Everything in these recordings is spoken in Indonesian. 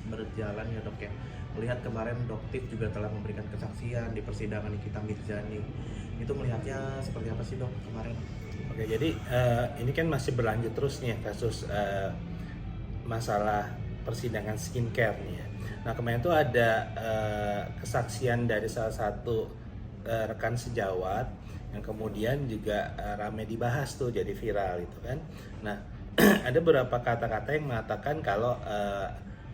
berjalan ya dok ya. Melihat kemarin Doktif juga telah memberikan kesaksian di persidangan Nikita Mirzani. Itu melihatnya seperti apa sih dok kemarin? Oke, jadi ini kan masih berlanjut terus nih kasus masalah persidangan skincare nih ya. Nah kemarin tuh ada kesaksian dari salah satu rekan sejawat yang kemudian juga ramai dibahas tuh jadi viral itu kan. Nah ada beberapa kata-kata yang mengatakan kalau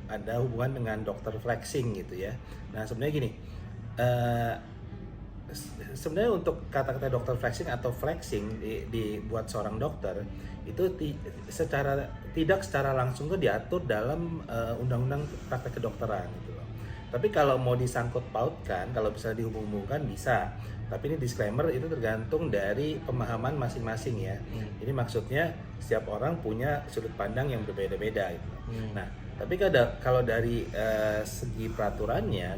ada hubungan dengan dokter flexing gitu ya. Nah sebenarnya gini, eh, sebenarnya untuk kata-kata dokter flexing atau flexing dibuat seorang dokter itu tidak secara langsung tuh diatur dalam undang-undang praktek kedokteran gitu loh. Tapi kalau mau disangkut pautkan, kalau bisa dihubung-hubungkan bisa. Tapi ini disclaimer itu tergantung dari pemahaman masing-masing ya. Ini maksudnya setiap orang punya sudut pandang yang berbeda-beda gitu. Nah, tapi kalau dari segi peraturannya,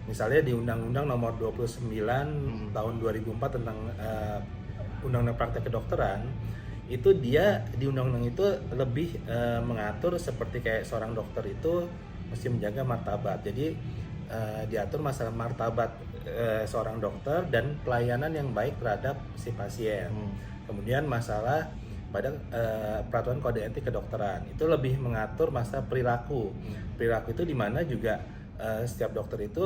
misalnya di Undang-Undang Nomor 29 tahun 2004 tentang Undang-Undang Praktek Kedokteran, itu dia di undang-undang itu lebih mengatur seperti kayak seorang dokter itu mesti menjaga martabat. Jadi diatur masalah martabat seorang dokter dan pelayanan yang baik terhadap si pasien. Kemudian masalah pada peraturan kode etik kedokteran itu lebih mengatur masalah perilaku. Perilaku itu di mana juga setiap dokter itu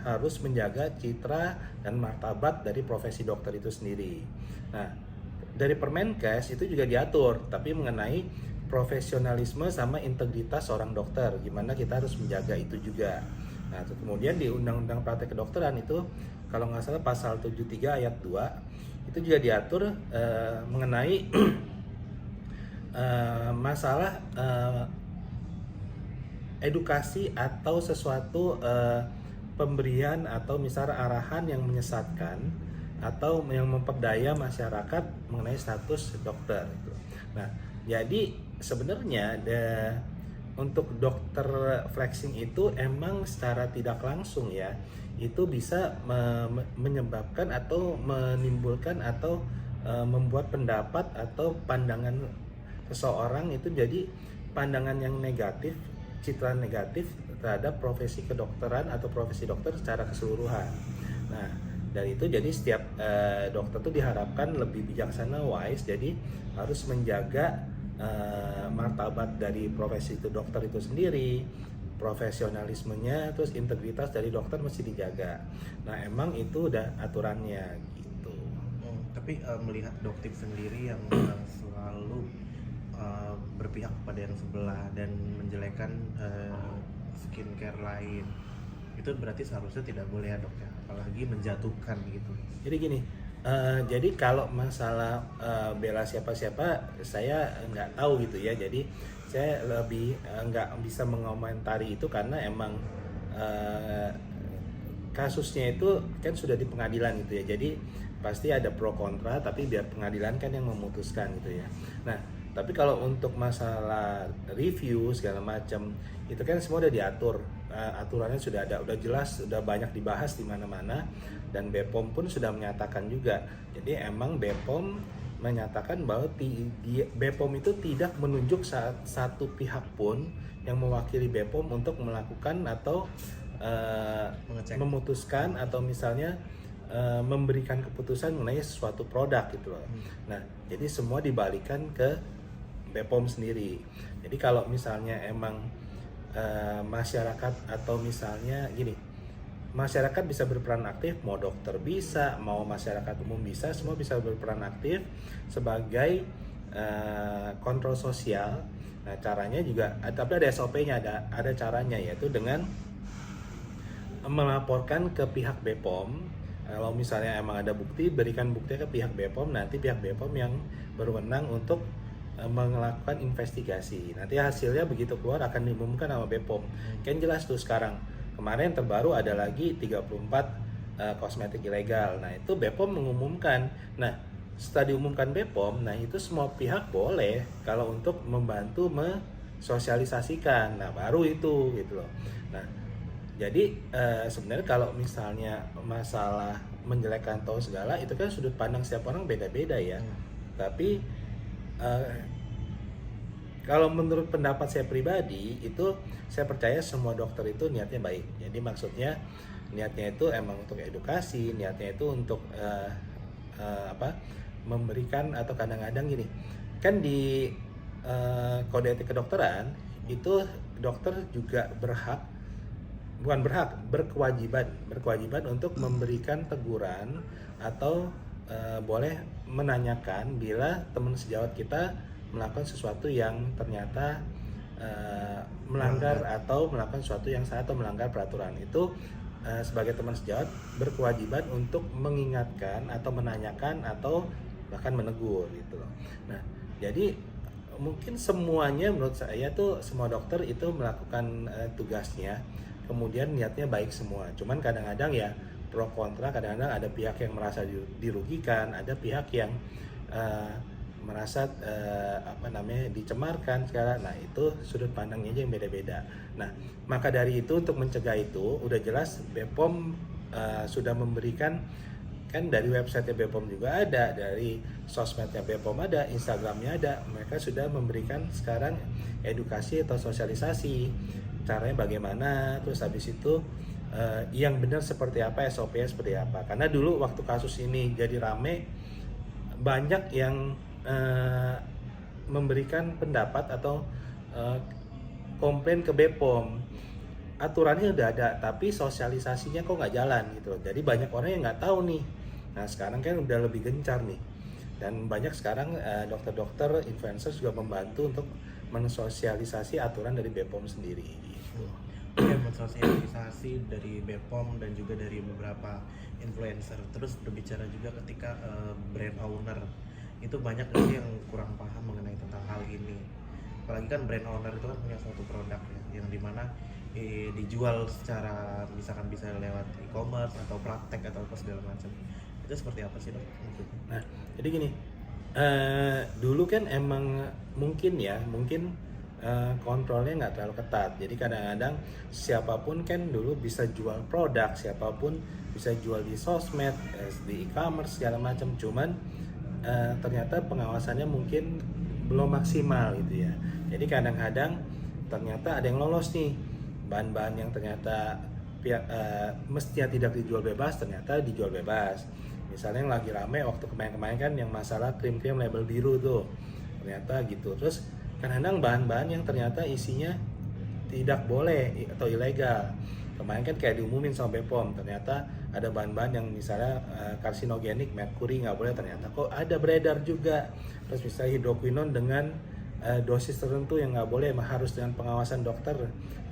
harus menjaga citra dan martabat dari profesi dokter itu sendiri. Nah, dari Permenkes itu juga diatur, tapi mengenai profesionalisme sama integritas seorang dokter, gimana kita harus menjaga itu juga. Nah, kemudian di Undang-Undang Praktek Kedokteran itu, kalau nggak salah pasal 73 ayat 2, itu juga diatur mengenai masalah edukasi atau sesuatu pemberian atau misalnya arahan yang menyesatkan atau yang memperdaya masyarakat mengenai status dokter itu. Nah, jadi sebenarnya untuk dokter flexing itu emang secara tidak langsung ya itu bisa menyebabkan atau menimbulkan atau membuat pendapat atau pandangan seseorang itu jadi pandangan yang negatif, citra negatif terhadap profesi kedokteran atau profesi dokter secara keseluruhan. Nah, dari itu jadi setiap dokter tuh diharapkan lebih bijaksana, wise, jadi harus menjaga martabat dari profesi itu dokter itu sendiri, profesionalismenya, terus integritas dari dokter mesti dijaga. Nah, emang itu udah aturannya gitu. Tapi melihat Doktif sendiri yang selalu berpihak pada yang sebelah dan menjelekan skincare lain, itu berarti seharusnya tidak boleh ya dok ya, apalagi menjatuhkan gitu. Jadi gini, jadi kalau masalah bela siapa-siapa saya nggak tahu gitu ya, jadi saya lebih nggak bisa mengomentari itu karena emang kasusnya itu kan sudah di pengadilan gitu ya, jadi pasti ada pro kontra, tapi biar pengadilan kan yang memutuskan gitu ya. Nah, tapi kalau untuk masalah review segala macam itu kan semua udah diatur, aturannya sudah ada, udah jelas, sudah banyak dibahas di mana-mana, dan BPOM pun sudah menyatakan juga. Jadi emang BPOM menyatakan bahwa BPOM itu tidak menunjuk satu pihak pun yang mewakili BPOM untuk melakukan atau memutuskan atau misalnya memberikan keputusan mengenai suatu produk gitu loh. Nah, jadi semua dibalikan ke BPOM sendiri. Jadi kalau misalnya emang masyarakat atau misalnya gini, masyarakat bisa berperan aktif, mau dokter bisa, mau masyarakat umum bisa, semua bisa berperan aktif sebagai kontrol sosial. Nah, caranya juga, tapi ada SOP-nya, ada caranya, yaitu dengan melaporkan ke pihak BPOM. Kalau misalnya emang ada bukti, berikan bukti ke pihak BPOM, nanti pihak BPOM yang berwenang untuk melakukan investigasi. Nanti hasilnya begitu keluar akan diumumkan sama BPOM. Kan jelas tuh sekarang. Kemarin terbaru ada lagi 34 kosmetik ilegal. Nah, itu BPOM mengumumkan. Nah, setelah diumumkan BPOM, nah itu semua pihak boleh kalau untuk membantu mensosialisasikan. Nah, baru itu gitu loh. Nah, jadi sebenarnya kalau misalnya masalah menjelekkan atau segala itu kan sudut pandang setiap orang beda-beda ya. Tapi kalau menurut pendapat saya pribadi itu saya percaya semua dokter itu niatnya baik. Jadi maksudnya niatnya itu emang untuk edukasi, niatnya itu untuk apa, memberikan, atau kadang-kadang gini kan di kode etik kedokteran itu dokter juga berkewajiban untuk memberikan teguran atau boleh menanyakan bila teman sejawat kita melakukan sesuatu yang ternyata melanggar atau melakukan sesuatu yang salah atau melanggar peraturan. Itu sebagai teman sejawat berkewajiban untuk mengingatkan atau menanyakan atau bahkan menegur gitu loh. Nah, jadi mungkin semuanya menurut saya tuh semua dokter itu melakukan tugasnya, kemudian niatnya baik semua. Cuman kadang-kadang ya pro kontra, kadang-kadang ada pihak yang merasa dirugikan, ada pihak yang merasa dicemarkan segala. Nah, itu sudut pandangnya aja yang beda-beda. Nah, maka dari itu untuk mencegah itu udah jelas BPOM sudah memberikan, kan dari website BPOM juga ada, dari sosmednya BPOM ada, Instagramnya ada, mereka sudah memberikan sekarang edukasi atau sosialisasi caranya bagaimana, terus habis itu yang benar seperti apa, SOP-nya seperti apa. Karena dulu waktu kasus ini jadi rame, banyak yang memberikan pendapat atau komplain ke BPOM. Aturannya udah ada, tapi sosialisasinya kok nggak jalan gitu. Jadi banyak orang yang nggak tahu nih. Nah, sekarang kan udah lebih gencar nih. Dan banyak sekarang dokter-dokter, influencer juga membantu untuk mensosialisasi aturan dari BPOM sendiri gitu. Ya, mensosialisasi dari BPOM dan juga dari beberapa influencer. Terus berbicara juga ketika brand owner itu banyak sih yang kurang paham mengenai tentang hal ini. Apalagi kan brand owner itu kan punya suatu produk ya, yang dimana dijual secara misalkan bisa lewat e-commerce atau praktek atau apa segala macam. Itu seperti apa sih dok? Nah, jadi gini, dulu kan emang mungkin kontrolnya nggak terlalu ketat. Jadi kadang-kadang siapapun kan dulu bisa jual produk, siapapun bisa jual di sosmed, di e-commerce segala macam. Cuman ternyata pengawasannya mungkin belum maksimal gitu ya. Jadi kadang-kadang ternyata ada yang lolos nih, bahan-bahan yang ternyata mestinya tidak dijual bebas ternyata dijual bebas. Misalnya yang lagi rame waktu kemarin-kemarin kan yang masalah krim-krim label biru tuh, ternyata gitu. Terus kadang-kadang bahan-bahan yang ternyata isinya tidak boleh atau ilegal. Kemarin kan kayak diumumin sama BPOM, ternyata ada bahan-bahan yang misalnya karsinogenik, merkuri nggak boleh, ternyata kok ada beredar juga. Terus misalnya hidroquinon dengan dosis tertentu yang nggak boleh, harus dengan pengawasan dokter,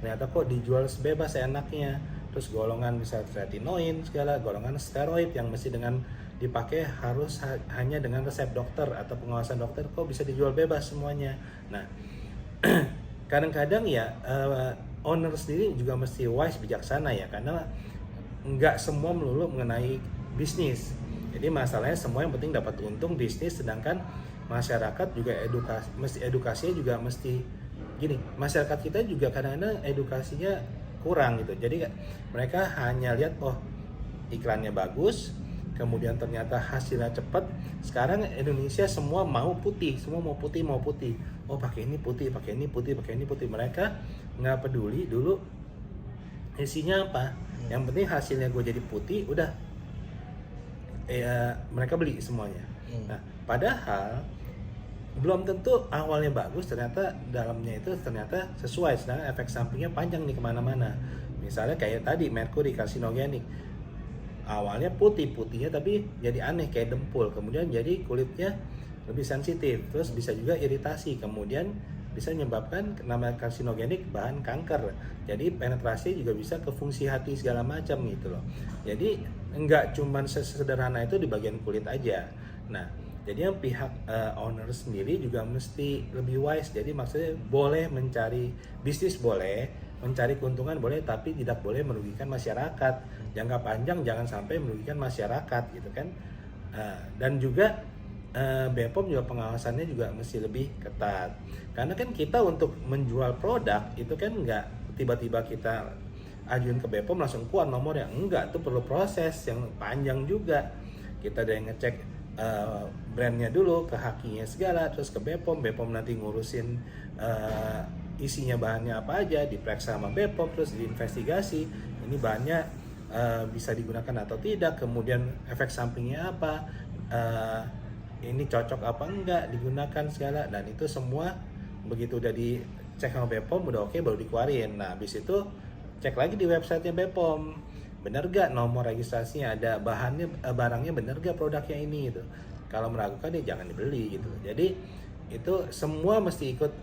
ternyata kok dijual bebas enaknya. Terus golongan misalnya tretinoin segala, golongan steroid yang mesti dengan dipakai harus hanya dengan resep dokter atau pengawasan dokter, kok bisa dijual bebas semuanya. Nah, kadang-kadang ya owner sendiri juga mesti wise, bijaksana ya, karena nggak semua melulu mengenai bisnis. Jadi masalahnya semua yang penting dapat untung bisnis, sedangkan masyarakat juga edukasinya juga mesti gini. Masyarakat kita juga kadang-kadang edukasinya kurang gitu. Jadi mereka hanya lihat iklannya bagus, kemudian ternyata hasilnya cepat. Sekarang Indonesia semua mau putih, semua mau putih. Oh, pakai ini putih, pakai ini putih, pakai ini putih. Mereka nggak peduli dulu isinya apa. Yang penting hasilnya gue jadi putih, udah mereka beli semuanya. Nah, padahal belum tentu awalnya bagus, ternyata dalamnya itu ternyata sesuai, sedangkan efek sampingnya panjang nih kemana-mana. Misalnya kayak tadi merkuri karsinogenik, awalnya putihnya tapi jadi aneh kayak dempul, kemudian jadi kulitnya lebih sensitif, terus bisa juga iritasi, kemudian bisa menyebabkan namanya karsinogenik bahan kanker. Jadi penetrasi juga bisa ke fungsi hati segala macam gitu loh. Jadi enggak cuman sesederhana itu di bagian kulit aja. Nah, jadi yang pihak owner sendiri juga mesti lebih wise. Jadi maksudnya boleh mencari bisnis, boleh mencari keuntungan, boleh, tapi tidak boleh merugikan masyarakat. Jangka panjang jangan sampai merugikan masyarakat gitu kan. Dan juga BPOM juga pengawasannya juga mesti lebih ketat. Karena kan kita untuk menjual produk itu kan nggak tiba-tiba kita ajuin ke BPOM langsung keluar nomornya. Enggak, itu perlu proses yang panjang juga. Kita ada yang ngecek brandnya dulu, ke hakinya segala, terus ke BPOM, BPOM nanti ngurusin isinya bahannya apa aja, diperiksa sama BPOM, terus diinvestigasi ini bahannya bisa digunakan atau tidak, kemudian efek sampingnya apa, ini cocok apa enggak digunakan segala, dan itu semua begitu udah dicek sama BPOM udah oke baru dikeluarin. Nah habis itu cek lagi di websitenya BPOM, bener gak nomor registrasinya ada, bahannya barangnya bener gak produknya ini gitu. Kalau meragukan ya jangan dibeli gitu. Jadi itu semua mesti ikut